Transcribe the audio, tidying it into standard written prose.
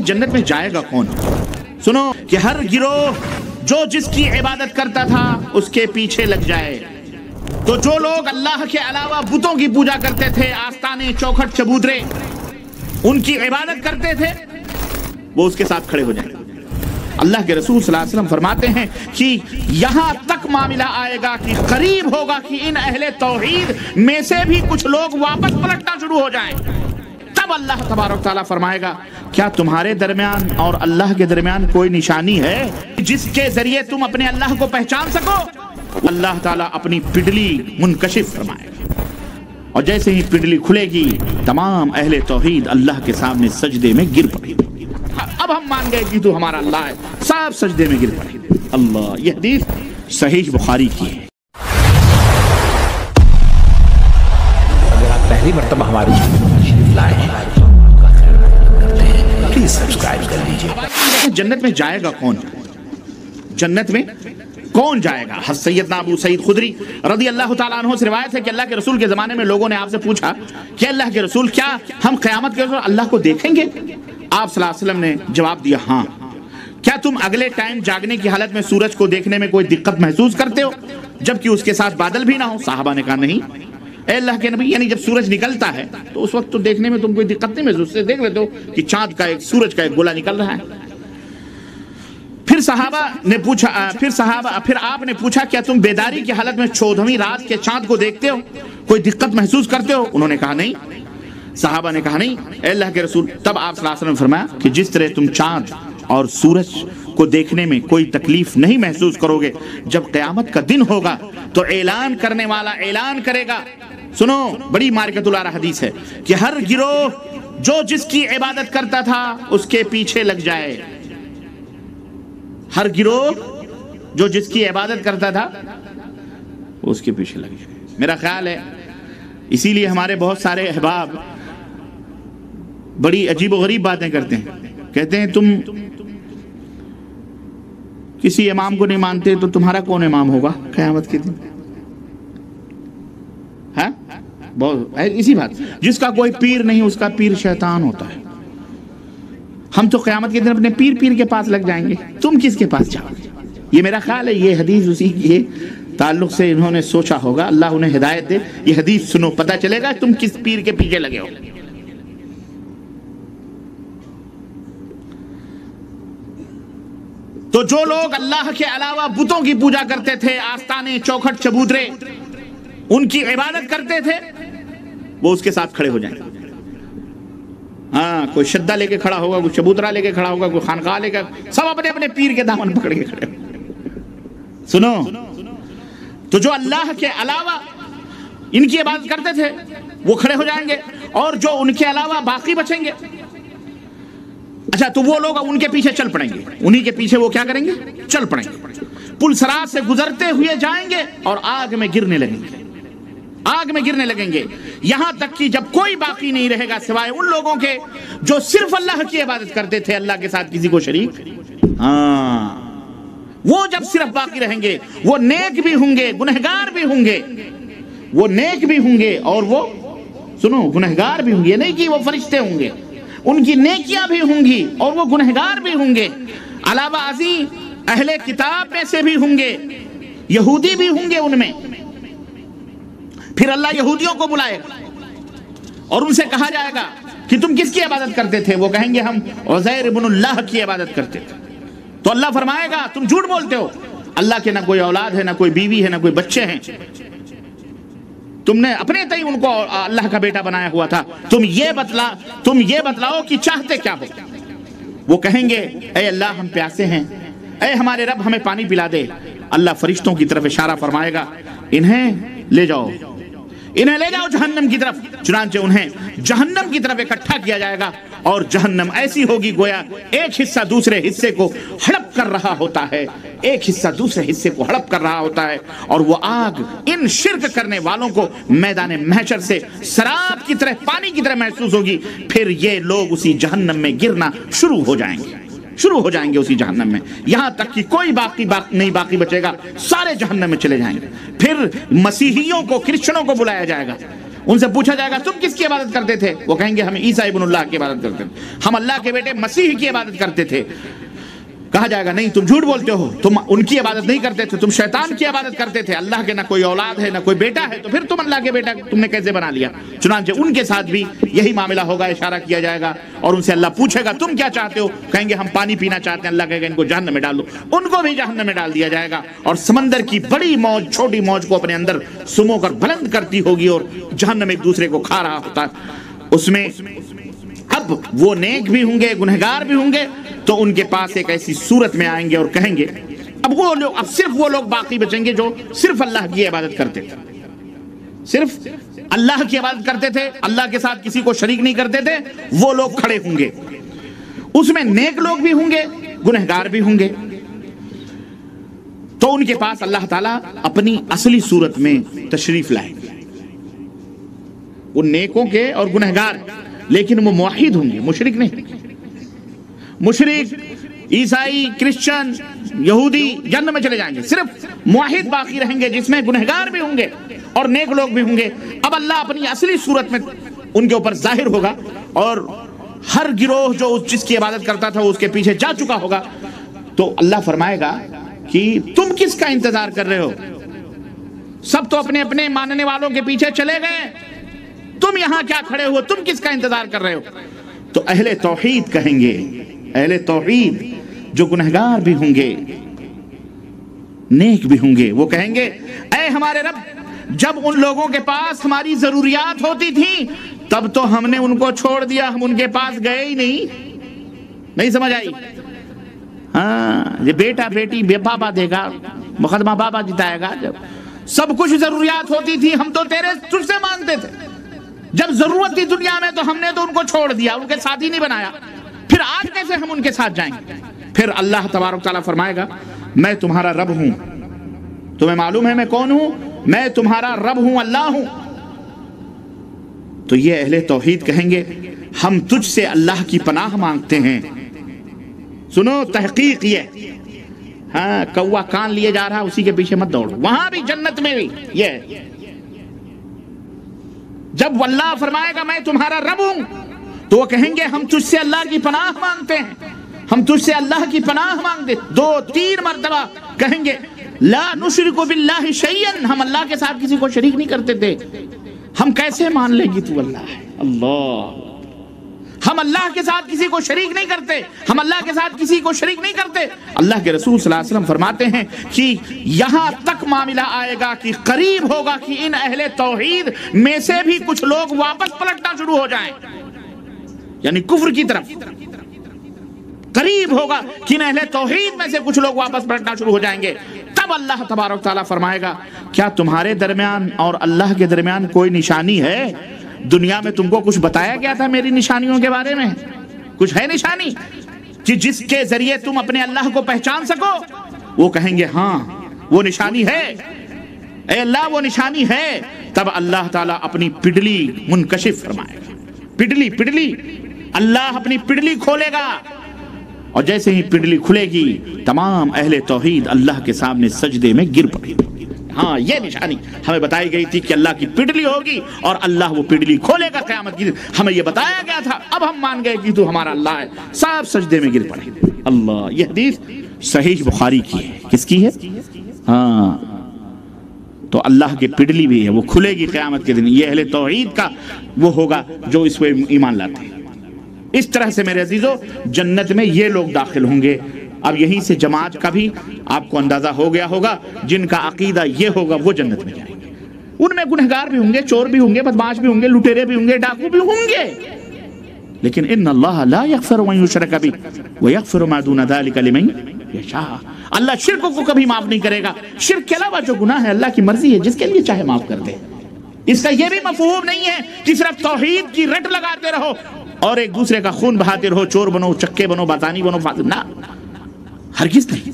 जन्नत में जाएगा कौन। सुनो कि हर गिरोह जो जिसकी इबादत करता था उसके पीछे लग जाए। तो जो लोग अल्लाह के अलावा बुतों की पूजा करते थे, आस्ताने, चौखट, चबूतरे, उनकी इबादत करते थे, वो उसके साथ खड़े हो जाएंगे। अल्लाह के रसूल सल्लल्लाहु अलैहि वसल्लम फरमाते हैं कि यहां तक मामला आएगा कि करीब होगा कि इन अहले तौहीद में से भी कुछ लोग वापस पलटना शुरू हो जाएं। तब अल्लाह तबारक तआला फरमाएगा, क्या तुम्हारे दरमियान और अल्लाह के दरमियान कोई निशानी है जिसके जरिए तुम अपने अल्लाह को पहचान सको। अल्लाह ताला अपनी पिडली मुनकशिफ फरमाएगा और जैसे ही पिडली खुलेगी तमाम अहले तौहीद अल्लाह के सामने सजदे में गिर पड़ेंगे। अब हम मान गए कि तू हमारा अल्लाह है, सब सजदे में गिर पड़े। अल्लाह, यह हदीस सहीह बुखारी की है। अगर आप पहली मर्तबा हमारे प्लीज सब्सक्राइब कर लीजिए। जन्नत में जाएगा कौन, जन्नत में कौन जाएगा। सैयदना अबू सईद खुदरी रदी अल्लाह ताला अन्हु से रिवायत है कि अल्लाह के रसूल के ज़माने में लोगों ने आपसे पूछा कि अल्लाह के रसूल, क्या हम क़यामत के रोज़ अल्लाह को देखेंगे। आप सल्लल्लाहु अलैहि वसल्लम ने जवाब दिया, हाँ। क्या तुम अगले टाइम जागने की हालत में सूरज को देखने में कोई दिक्कत महसूस करते हो जबकि उसके साथ बादल भी ना हो। साहबा ने कहा, नहीं ए अल्लाह के नबी, यानी जब सूरज निकलता है तो उस वक्त तो देखने में तुम कोई दिक्कत नहीं महसूस, देख लेते हो कि चांद का एक, सूरज का एक गोला निकल रहा है। फिर आपने पूछा, क्या तुम बेदारी की हालत में 14वीं रात के चांद को देखते हो, कोई दिक्कत महसूस करते हो। उन्होंने कहा, नहीं। साहबा ने कहा, नहीं अल्लाह के रसूल। तब आप सल्लल्लाहु अलैहि वसल्लम ने फरमाया कि जिस तरह तुम चांद और सूरज को देखने में कोई तकलीफ नहीं महसूस करोगे, जब क़यामत का दिन होगा तो ऐलान करने वाला ऐलान करेगा। सुनो, बड़ी मारकतुल आरा हदीस है कि हर गिरोह जो जिसकी इबादत करता था उसके पीछे लग जाए। हर गिरोह जो जिसकी इबादत करता था उसके पीछे लग जाए। मेरा ख्याल है इसीलिए हमारे बहुत सारे अहबाब बड़ी अजीब व गरीब बातें करते हैं। कहते हैं तुम किसी इमाम को नहीं मानते तो तुम्हारा कौन इमाम होगा क़यामत के दिन। है बहुत इसी बात, जिसका कोई पीर नहीं उसका पीर शैतान होता है। हम तो क़यामत के दिन अपने पीर के पास लग जाएंगे, तुम किसके पास जाओगे। ये मेरा ख्याल है ये हदीस उसी के ताल्लुक से इन्होंने सोचा होगा। अल्लाह उन्हें हिदायत दे। ये हदीस सुनो, पता चलेगा तुम किस पीर के पीछे लगे हो। तो जो लोग अल्लाह के अलावा बुतों की पूजा करते थे, आस्ताने, चौखट, चबूतरे, उनकी इबादत करते थे, वो उसके साथ खड़े हो जाएंगे। हाँ, कोई श्रद्धा लेके खड़ा होगा, कोई चबूतरा लेके खड़ा होगा, कोई खानकाह लेकर, सब अपने अपने पीर के दामन पकड़ के खड़े। सुनो, तो जो अल्लाह के अलावा इनकी इबादत करते थे वो खड़े हो जाएंगे और जो उनके अलावा बाकी बचेंगे, अच्छा, तो वो लोग उनके पीछे चल पड़ेंगे। उन्हीं के पीछे वो क्या करेंगे, चल पड़ेंगे। पुल सरात से गुजरते हुए जाएंगे और आग में गिरने लगेंगे, आग में गिरने लगेंगे, यहां तक कि जब कोई बाकी नहीं रहेगा सिवाय उन लोगों के जो सिर्फ अल्लाह की इबादत करते थे, अल्लाह के साथ किसी को शरीक। हाँ, वो जब सिर्फ बाकी रहेंगे, वो नेक भी होंगे, गुनहगार भी होंगे। वो नेक भी होंगे और वो, सुनो, गुनहगार भी होंगे। नहीं कि वो फरिश्ते होंगे, उनकी नेकियां भी होंगी और वो गुनहगार भी होंगे। अलावा अजी अहले किताब में से भी होंगे, यहूदी भी होंगे उनमें। फिर अल्लाह यहूदियों को बुलाएगा और उनसे कहा जाएगा कि तुम किसकी इबादत करते थे। वो कहेंगे हम उज़ैर इब्नुल्लाह की इबादत करते थे। तो अल्लाह फरमाएगा तुम झूठ बोलते हो, अल्लाह के ना कोई औलाद है, ना कोई बीवी है, ना कोई बच्चे हैं, तुमने अपने तय उनको अल्लाह का बेटा बनाया हुआ था। तुम ये बतलाओ कि चाहते क्या हो। वो कहेंगे ऐ अल्लाह हम प्यासे हैं, ऐ हमारे रब हमें पानी पिला दे। अल्लाह फरिश्तों की तरफ इशारा फरमाएगा, इन्हें ले जाओ, इन्हें ले जाओ जहन्नम की तरफ। चुनांचे उन्हें जहन्नम की तरफ इकट्ठा किया जाएगा और जहन्नम ऐसी होगी गोया एक हिस्सा दूसरे हिस्से को हड़प कर रहा होता है, एक हिस्सा दूसरे हिस्से को हड़प कर रहा होता है। और वो आग इन शिर्क करने वालों को मैदान महशर से शराब की तरह, पानी की तरह महसूस होगी। फिर ये लोग उसी जहन्नम में गिरना शुरू हो जाएंगे उसी जहन्नम में, यहां तक कि कोई नहीं बाकी बचेगा, सारे जहन्नम में चले जाएंगे। फिर मसीहियों को, क्रिश्चियनों को बुलाया जाएगा, उनसे पूछा जाएगा तुम किसकी इबादत करते थे? वो कहेंगे हम ईसा इब्नुल्लाह की इबादत करते थे, हम अल्लाह के बेटे मसीह की इबादत करते थे। कहा जाएगा नहीं तुम झूठ बोलते हो, तुम उनकी इबादत नहीं करते थे, तुम शैतान की इबादत करते थे, अल्लाह के ना कोई औलाद है ना कोई बेटा है, तो फिर तुम अल्लाह के बेटा तुमने कैसे बना लिया? चुनांचे उनके साथ भी यही मामला होगा, इशारा किया जाएगा और उनसे अल्लाह पूछेगा तुम क्या चाहते हो? कहेंगे हम पानी पीना चाहते हैं। अल्लाह कहेगा इनको जहन्नम में डाल दो, उनको भी जहन्नम में डाल दिया जाएगा। और समंदर की बड़ी मौज छोटी मौज को अपने अंदर सुमो कर बुलंद करती होगी और जहन्नम एक दूसरे को खा रहा होता। उसमें अब वो नेक भी होंगे गुनहगार भी होंगे, तो उनके पास एक ऐसी सूरत में आएंगे और कहेंगे, अब सिर्फ वो लोग बाकी बचेंगे जो सिर्फ अल्लाह की इबादत करते थे, सिर्फ अल्लाह की इबादत करते थे, अल्लाह के साथ किसी को शरीक नहीं करते थे। वो लोग खड़े होंगे, उसमें नेक लोग भी होंगे गुनहगार भी होंगे। तो उनके पास अल्लाह ताला अपनी असली सूरत में तशरीफ लाएंगे, वो नेकों के और गुनहगार, लेकिन वो मुवाहिद होंगे, मुशरिक नहीं। मुशरिक ईसाई क्रिश्चियन यहूदी जन्नत में चले जाएंगे, सिर्फ मुवाहिद बाकी रहेंगे जिसमें गुनहगार भी होंगे और नेक लोग भी होंगे। अब अल्लाह अपनी असली सूरत में उनके ऊपर जाहिर होगा और हर गिरोह जो जिसकी इबादत करता था वो उसके पीछे जा चुका होगा। तो अल्लाह फरमाएगा कि तुम किसका इंतजार कर रहे हो? सब तो अपने अपने मानने वालों के पीछे चले गए, तुम यहां क्या खड़े हो? तुम किसका इंतजार कर रहे हो? तो अहले तौहीद कहेंगे, अहले तौहीद जो गुनहगार भी होंगे नेक भी होंगे, वो कहेंगे ऐ हमारे रब, जब उन लोगों के पास हमारी जरूरियात होती थी तब तो हमने उनको छोड़ दिया, हम उनके पास गए ही नहीं समझ आई? हाँ, ये बेटा बेटी बाबा देगा, मुकदमा बाबा जिताएगा। जब सब कुछ जरूरियात होती थी हम तो तुझसे मांगते थे, जब जरूरत थी दुनिया में तो हमने तो उनको छोड़ दिया, उनके साथ ही नहीं बनाया, फिर आज कैसे हम उनके साथ जाएंगे? फिर अल्लाह तबारक तआला फरमाएगा मैं तुम्हारा रब हूं, तुम्हें मालूम है मैं कौन हूं? मैं तुम्हारा रब हूं, अल्लाह हूं। तो ये अहले तौहीद कहेंगे हम तुझसे अल्लाह की पनाह मांगते हैं। सुनो तहकीक ये, हाँ, कौवा कान लिए जा रहा उसी के पीछे मत दौड़ो, वहां भी जन्नत में भी ये जब अल्लाह फरमाएगा मैं तुम्हारा रब हूं तो वो कहेंगे हम तुझसे अल्लाह की पनाह मांगते हैं, हम तुझसे अल्लाह की पनाह मांगते। 2-3 मर्तबा कहेंगे ला नुशरिकु बिल्लाहि शैयन, हम अल्लाह के साथ किसी को शरीक नहीं करते थे। हम कैसे मान लेगी तू अल्लाह है? अल्लाह, हम अल्लाह के साथ किसी को शरीक नहीं करते, हम अल्लाह के साथ किसी को शरीक नहीं करते। अल्लाह के रसूल सल्लल्लाहु अलैहि वसल्लम फरमाते हैं कि यहां तक मामला आएगा कि करीब होगा कि इन अहले तौहीद में से भी कुछ लोग वापस पलटना शुरू हो जाएं, यानी कुफ्र की तरफ। करीब होगा कि इन अहले तौहीद में से कुछ लोग वापस पलटना शुरू हो जाएंगे। तब अल्लाह तबारक तआला फरमाएगा क्या तुम्हारे दरमियान और अल्लाह के दरमियान कोई निशानी है? दुनिया में तुमको कुछ बताया गया था मेरी निशानियों के बारे में? कुछ है निशानी कि जिसके जरिए तुम अपने अल्लाह को पहचान सको? वो कहेंगे हाँ वो निशानी है, ऐ अल्लाह वो निशानी है। तब अल्लाह ताला अपनी पिडली मुनकशिफ फरमाएगा, पिडली अल्लाह अपनी पिडली खोलेगा और जैसे ही पिडली खुलेगी तमाम अहले तौहीद अल्लाह के सामने सजदे में गिर पड़ेंगे। हाँ, ये निशानी हमें बताई गई थी कि अल्लाह की पिडली होगी और अल्लाह वो पिडली खोलेगा क़यामत की दिन। हमें ये बताया गया था, अब हम मान गए कि तू हमारा अल्लाह है। सब सजदे में गिर पड़े। अल्लाह, ये हदीस सहीह बुखारी की है। किसकी है? हाँ, तो अल्लाह की पिडली भी है, वो खुलेगी क़यामत के दिन। ये अहले तौहीद का वो होगा जो इस पे ईमान लाते हैं। इस तरह से मेरे अजीजों जन्नत में ये लोग दाखिल होंगे। अब यहीं से जमात का भी आपको अंदाजा हो गया होगा, जिनका अकीदा ये होगा वो जन्नत में जाएंगे। उनमें गुनहगार भी होंगे, चोर भी होंगे, बदमाश भी होंगे, लुटेरे भी होंगे, डाकू भी होंगे, लेकिन इन्नल्लाह ला यग़फ़िरु अन युशरका बिही व यग़फ़िरु मा दून ज़ालिका लिमन यशा। अल्लाह शिर्क को कभी माफ नहीं करेगा। शिर्क के अलावा जो गुनाह है अल्लाह की मर्जी है, जिसके लिए चाहे माफ कर दे। इसका यह भी मफ़हूम नहीं है कि सिर्फ तौहीद की रट लगाते रहो और एक दूसरे का खून बहाते रहो, चोर बनो, चक्के बनो, बातानी बनो, फासिक ना, हरगिज़ नहीं।